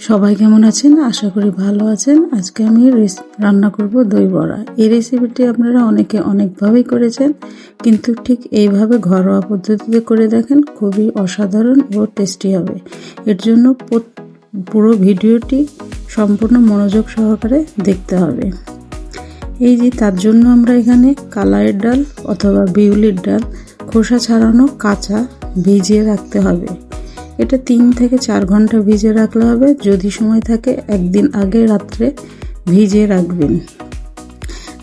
সবাই কেমন আছেন? আশা করি ভালো আছেন। আজকে আমি রান্না করব দই বড়া। এই রেসিপিটি আপনারা অনেকে অনেকভাবেই করেছেন, কিন্তু ঠিক এইভাবে ঘরোয়া পদ্ধতিতে করে দেখেন, খুবই অসাধারণ ও টেস্টি হবে। এর জন্য পুরো ভিডিওটি সম্পূর্ণ মনোযোগ সহকারে দেখতে হবে। এই যে তার জন্য আমরা এখানে কালারের ডাল অথবা বিউলির ডাল খোসা ছাড়ানো কাঁচা ভিজিয়ে রাখতে হবে। এটা 3 থেকে 4 ঘন্টা ভিজিয়ে রাখলে হবে। যদি সময় থাকে একদিন আগে রাত্রে ভিজিয়ে রাখবেন।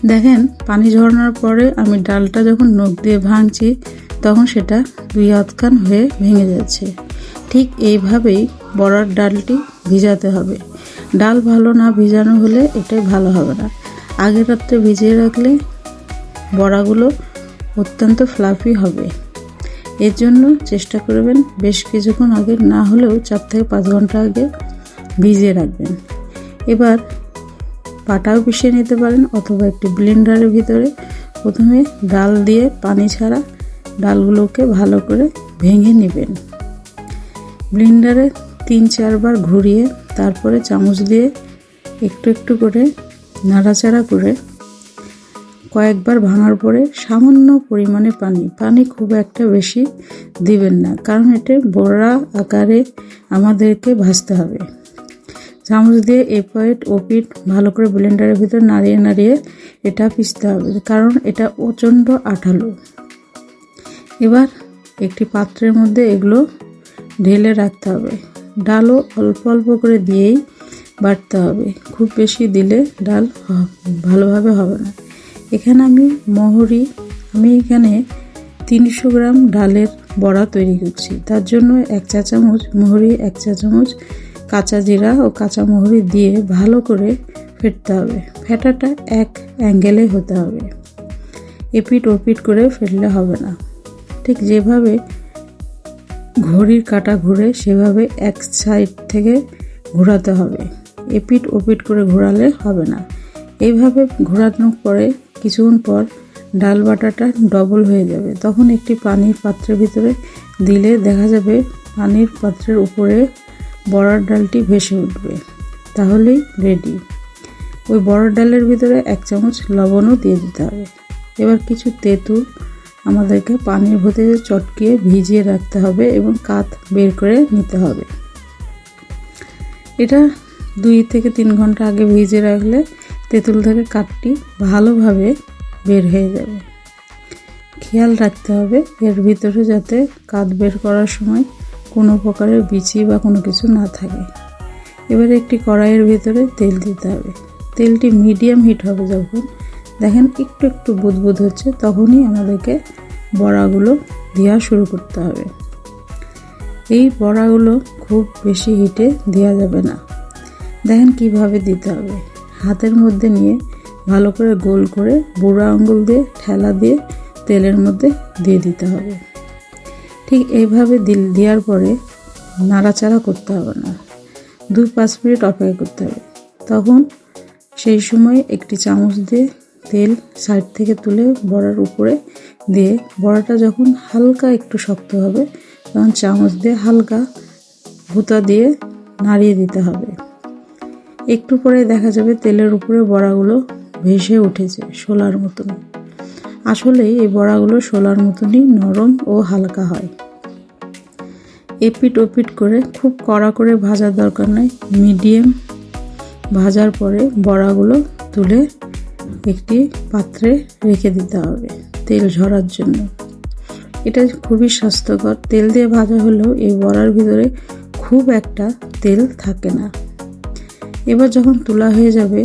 দেখেন পানি ঝরানোর পরে আমি ডালটা যখন নখ দিয়ে ভাঙছি তখন সেটা 2 হাতখান হয়ে ভেঙে যাচ্ছে। ঠিক এইভাবেই বড়ার ডালটি ভিজাতে হবে। ডাল ভালো না ভিজানো হলে এটাই ভালো হবে না। আগের রাত্রে ভিজিয়ে রাখলে বড়াগুলো অত্যন্ত ফ্লাফি হবে। এর জন্য চেষ্টা করবেন বেশ কিছুক্ষণ আগে, না হলেও 4 থেকে 5 ঘন্টা আগে ভিজিয়ে রাখবেন। এবার পাটাও পিষিয়ে নিতে পারেন অথবা একটি ব্লেন্ডারের ভিতরে প্রথমে ডাল দিয়ে পানি ছাড়া ডালগুলোকে ভালো করে ভেঙে নেবেন। ব্লেন্ডারে 3-4 বার ঘুরিয়ে তারপরে চামচ দিয়ে একটু একটু করে নাড়াচাড়া করে কয়েকবার ভাঙার পরে সামান্য পরিমাণে পানি খুব একটা বেশি দিবেন না, কারণ এটা বড়া আকারে আমাদেরকে ভাজতে হবে। চামচ দিয়ে এপিট ওপিট ভালো করে ব্লেন্ডারের ভিতরে নাড়িয়ে নাড়িয়ে এটা পিষতে হবে, কারণ এটা প্রচণ্ড আঠালো। এবার একটি পাত্রের মধ্যে এগুলো ঢেলে রাখতে হবে। ডালও অল্প অল্প করে দিয়েই বাটতে হবে, খুব বেশি দিলে ডাল ভালোভাবে হবে না। এখানে আমি এখানে 300 গ্রাম ডালের বড়া তৈরি করছি। তার জন্য 1 চা চামচ মহরি, 1 চা চামচ কাঁচা জিরা ও কাঁচা মহরি দিয়ে ভালো করে ফেটতে হবে। ফেটাটা এক অ্যাঙ্গেলে হতে হবে, এপিট ওপিট করে ফেললে হবে না। ঠিক যেভাবে ঘড়ির কাঁটা ঘুরে সেভাবে এক সাইড থেকে ঘোরাতে হবে। এপিট ওপিট করে ঘোরালে হবে না। এইভাবে ঘোরানোর পরে কিছুক্ষণ পর ডাল বাটাটা ডবল হয়ে যাবে। তখন একটি পানির পাত্রের ভিতরে দিলে দেখা যাবে পানির পাত্রের উপরে বড়ার ডালটি ভেসে উঠবে। তাহলেই রেডি। ওই বড়ার ডালের ভিতরে 1 চামচ লবণও দিয়ে দিতে হবে। এবার কিছু তেঁতুল আমাদেরকে পানির ভিতরে চটকিয়ে ভিজিয়ে রাখতে হবে এবং কাত বের করে নিতে হবে। এটা 2 থেকে 3 ঘন্টা আগে ভিজিয়ে রাখলে তেঁতুল থেকে কাঠটি ভালোভাবে বের হয়ে যাবে। খেয়াল রাখতে হবে এর ভিতরে যাতে কাঠ বের করার সময় কোনো প্রকারের বিচি বা কোনো কিছু না থাকে। এবারে একটি কড়াইয়ের ভিতরে তেল দিতে হবে। তেলটি মিডিয়াম হিট হবে। যখন দেখেন একটু একটু বুদবুদ হচ্ছে তখনই আমাদেরকে বড়াগুলো দেওয়া শুরু করতে হবে। এই বড়াগুলো খুব বেশি হিটে দেওয়া যাবে না। দেখেন কিভাবে দিতে হবে। হাতের মধ্যে নিয়ে ভালো করে গোল করে বুড়ো আঙুল দিয়ে ঠেলা দিয়ে তেলের মধ্যে দিয়ে দিতে হবে। ঠিক এইভাবে দেওয়ার পরে নাড়াচাড়া করতে হবে না, 2-5 মিনিট অপেক্ষা করতে হবে। তখন সেই সময় একটি চামচ দিয়ে তেল সাইড থেকে তুলে বড়ার উপরে দিয়ে বড়াটা যখন হালকা একটু শক্ত হবে তখন চামচ দিয়ে হালকা ভুতা দিয়ে নাড়িয়ে দিতে হবে। একটু পরে দেখা যাবে তেলের উপরে বড়াগুলো ভেসে উঠেছে শোলার মতন। আসলে এই বড়াগুলো শোলার মতনই নরম ও হালকা হয়। এপিট ওপিট করে খুব কড়া করে ভাজার দরকার নেই। মিডিয়াম ভাজার পরে বড়াগুলো তুলে একটি পাত্রে রেখে দিতে হবে তেল ঝরার জন্য। এটা খুবই স্বাস্থ্যকর। তেল দিয়ে ভাজা হলেও এই বড়ার ভিতরে খুব একটা তেল থাকে না। এবার যখন তোলা হয়ে যাবে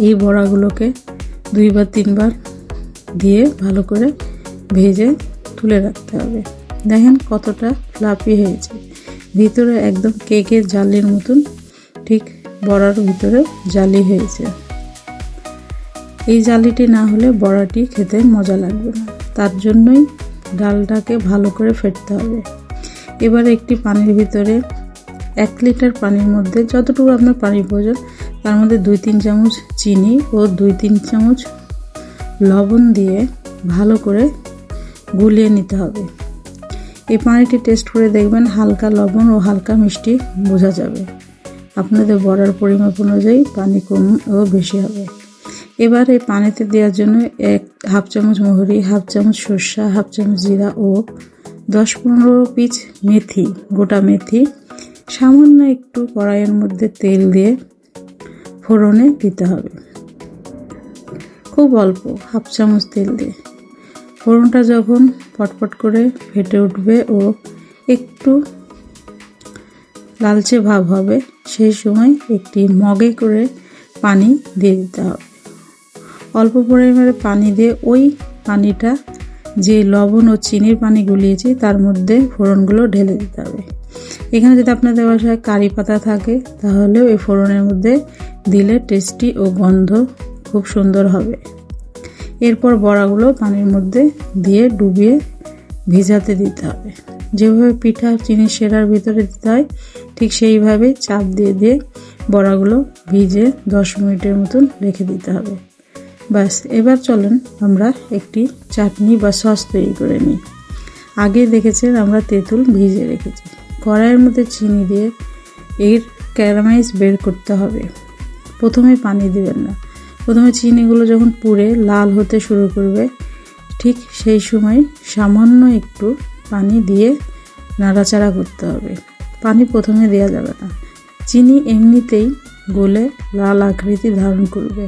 এই বড়াগুলোকে 2 বা 3 বার দিয়ে ভালো করে ভেজে তুলে রাখতে হবে। দেখেন কতটা ফ্লাফি হয়েছে, ভিতরে একদম কেকের জালির মতন ঠিক বড়ার ভিতরে জালি হয়েছে। এই জালিটি না হলে বড়াটি খেতে মজা লাগবে না। তার জন্যই ডালটাকে ভালো করে ফেটতে হবে। এবার একটি পানির ভিতরে 1 লিটার পানির মধ্যে যতটুকু আপনার পানির প্রয়োজন তার মধ্যে 2-3 চামচ চিনি ও 2-3 চামচ লবণ দিয়ে ভালো করে গুলিয়ে নিতে হবে। এই পানিটি টেস্ট করে দেখবেন হালকা লবণ ও হালকা মিষ্টি বোঝা যাবে। আপনাদের বড়ার পরিমাপ অনুযায়ী পানি কম ও বেশি হবে। এবার এই পানিতে দেওয়ার জন্য হাফ চামচ মৌরি, হাফ চামচ সরষা, হাফ চামচ জিরা ও 10-15 পিস মেথি, গোটা মেথি সামান্য একটু কড়াইয়ের মধ্যে তেল দিয়ে ফোড়নে দিতে হবে। খুব অল্প, হাফ চামচ তেল দিয়ে। ফোড়নটা যখন পটপট করে ফেটে উঠবে ও একটু লালচে ভাব হবে, সেই সময় একটি মগে করে পানি দিয়ে দিতে হবে। অল্প পরিমাণে পানি দিয়ে ওই পানিটা যে লবণ ও চিনির পানি গুলিয়েছি তার মধ্যে ফোড়নগুলো ঢেলে দিতে হবে। এখানে যদি আপনাদের বাসায় কারি পাতা থাকে তাহলেও এই ফোড়নের মধ্যে দিলে টেস্টি ও গন্ধ খুব সুন্দর হবে। এরপর বড়াগুলো পানির মধ্যে দিয়ে ডুবিয়ে ভিজাতে দিতে হবে। যেভাবে পিঠা চিনি সেরার ভিতরে দিতে হয় ঠিক সেইভাবে চাপ দিয়ে দিয়ে বড়াগুলো ভিজে 10 মিনিটের মতন রেখে দিতে হবে। বাস, এবার চলেন আমরা একটি চাটনি বা সস তৈরি করে নিই। আগে দেখেছেন আমরা তেঁতুল ভিজে রেখেছি। কড়াইয়ের মধ্যে চিনি দিয়ে এর ক্যারামেলাইজ বের করতে হবে। প্রথমে পানি দিবেন না, প্রথমে চিনিগুলো যখন পুড়ে লাল হতে শুরু করবে ঠিক সেই সময় সামান্য একটু পানি দিয়ে নাড়াচাড়া করতে হবে। পানি প্রথমে দেওয়া যাবে না, চিনি এমনিতেই গলে লাল আকৃতি ধারণ করবে।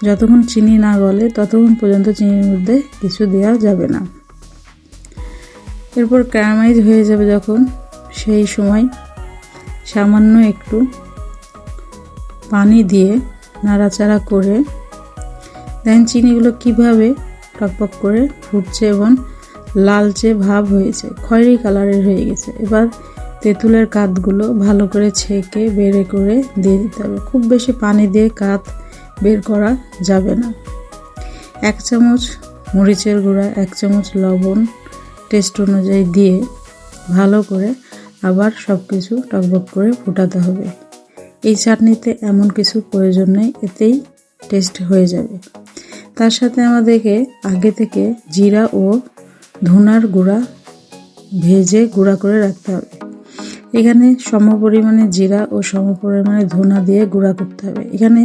যতক্ষণ চিনি না গলে ততক্ষণ পর্যন্ত চিনির মধ্যে কিছু দেওয়া যাবে না। এরপর ক্যারামেলাইজ হয়ে যাবে যখন, সেই সময় সামান্য একটু পানি দিয়ে নাড়াচাড়া করে দেন চিনিগুলো কিভাবে টকবক করে ফুটছে এবং লালচে ভাব হয়েছে, খয়েরি কালারের হয়ে গেছে। এবার তেঁতুলের কাতগুলো ভালো করে ছেঁকে বের করে দিয়ে দিতে হবে। খুব বেশি পানি দিয়ে কাত বের করা যাবে না। 1 চামচ মরিচের গুঁড়া, 1 চামচ লবণ টেস্ট অনুযায়ী দিয়ে ভালো করে আবার সব কিছু টকবক করে ফোটাতে হবে। এই চাটনিতে এমন কিছু প্রয়োজন নেই, এতেই টেস্ট হয়ে যাবে। তার সাথে আমাদেরকে আগে থেকে জিরা ও ধনার গুঁড়া ভেজে গুঁড়া করে রাখতে হবে। এখানে সমপরিমাণে জিরা ও সমপরিমাণে ধনা দিয়ে গুঁড়া করতে হবে। এখানে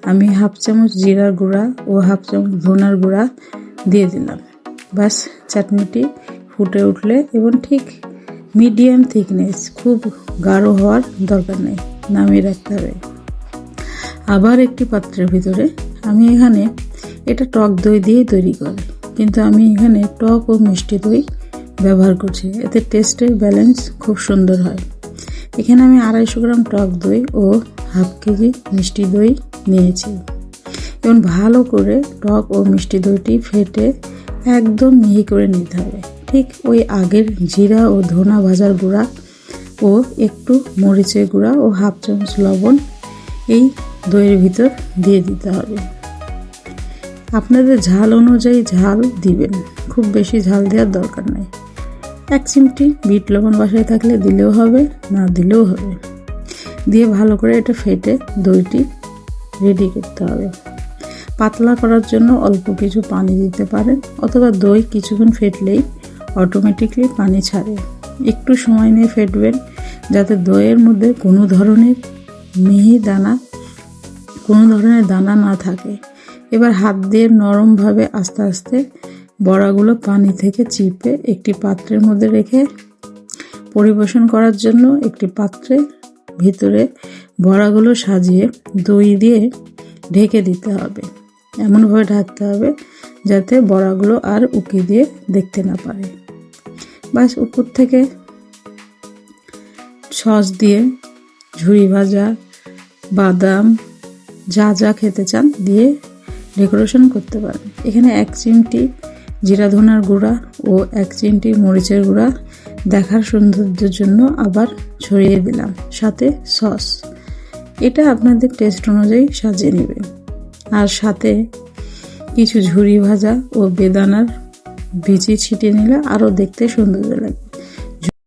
আমি হাফ চামচ জিরার গুঁড়া ও হাফ চামচ ধনার গুঁড়া দিয়ে দিলাম। বাস, চাটনিটি ফুটে উঠলে এবং ঠিক মিডিয়াম থিকনেস, খুব গাঢ় হওয়ার দরকার নেই, নামিয়ে রাখতে হবে। আবার একটি পাত্রের ভিতরে আমি এখানে এটা টক দই দিয়ে তৈরি করে, কিন্তু আমি এখানে টক ও মিষ্টি দই ব্যবহার করছি, এতে টেস্টের ব্যালেন্স খুব সুন্দর হয়। এখানে আমি 250 গ্রাম টক দই ও হাফ কেজি মিষ্টি দই নিয়েছি এবং ভালো করে টক ও মিষ্টি দইটি ফেটে একদম মিহি করে নিতে হবে। ঠিক ওই আগের জিরা ও ধনা ভাজার গুঁড়া ও একটু মরিচের গুঁড়া ও হাফ চামচ লবণ এই দইয়ের ভিতর দিয়ে দিতে হবে। আপনাদের ঝাল অনুযায়ী ঝাল দিবেন, খুব বেশি ঝাল দেওয়ার দরকার নেই। 1 চিমটি বিট লবণ বাসায় থাকলে দিলেও হবে, না দিলেও হবে। দিয়ে ভালো করে এটা ফেটে দইটি রেডি করতে হবে। পাতলা করার জন্য অল্প কিছু পানি দিতে পারেন, অথবা দই কিছুক্ষণ ফেটলেই অটোমেটিকলি পানি ছাড়ে। একটু সময় নিয়ে ফেটবেন যাতে দইয়ের মধ্যে কোনো ধরনের দানা না থাকে। এবার হাত দিয়ে নরমভাবে আস্তে আস্তে বড়াগুলো পানি থেকে চিপে একটি পাত্রের মধ্যে রেখে পরিবেশন করার জন্য একটি পাত্রের ভিতরে বড়াগুলো সাজিয়ে দই দিয়ে ঢেকে দিতে হবে। এমনভাবে ঢাকতে হবে যাতে বড়াগুলো আর উকি দিয়ে দেখতে না পারে। বাস, উপর থেকে সস দিয়ে ঝুরি ভাজা, বাদাম যা যা খেতে চান দিয়ে ডেকোরেশন করতে পারেন। এখানে 1 চিমটি জিরা ধনার গুঁড়া ও 1 চিমটি মরিচের গুঁড়া দেখার সৌন্দর্যের জন্য আবার ছড়িয়ে দিলাম, সাথে সস। এটা আপনাদের টেস্ট অনুযায়ী সাজিয়ে নেবেন। আর সাথে কিছু ঝুরি ভাজা ও বেদানার বিচি ছিটিয়ে নিলে আরও দেখতে সৌন্দর্য লাগবে।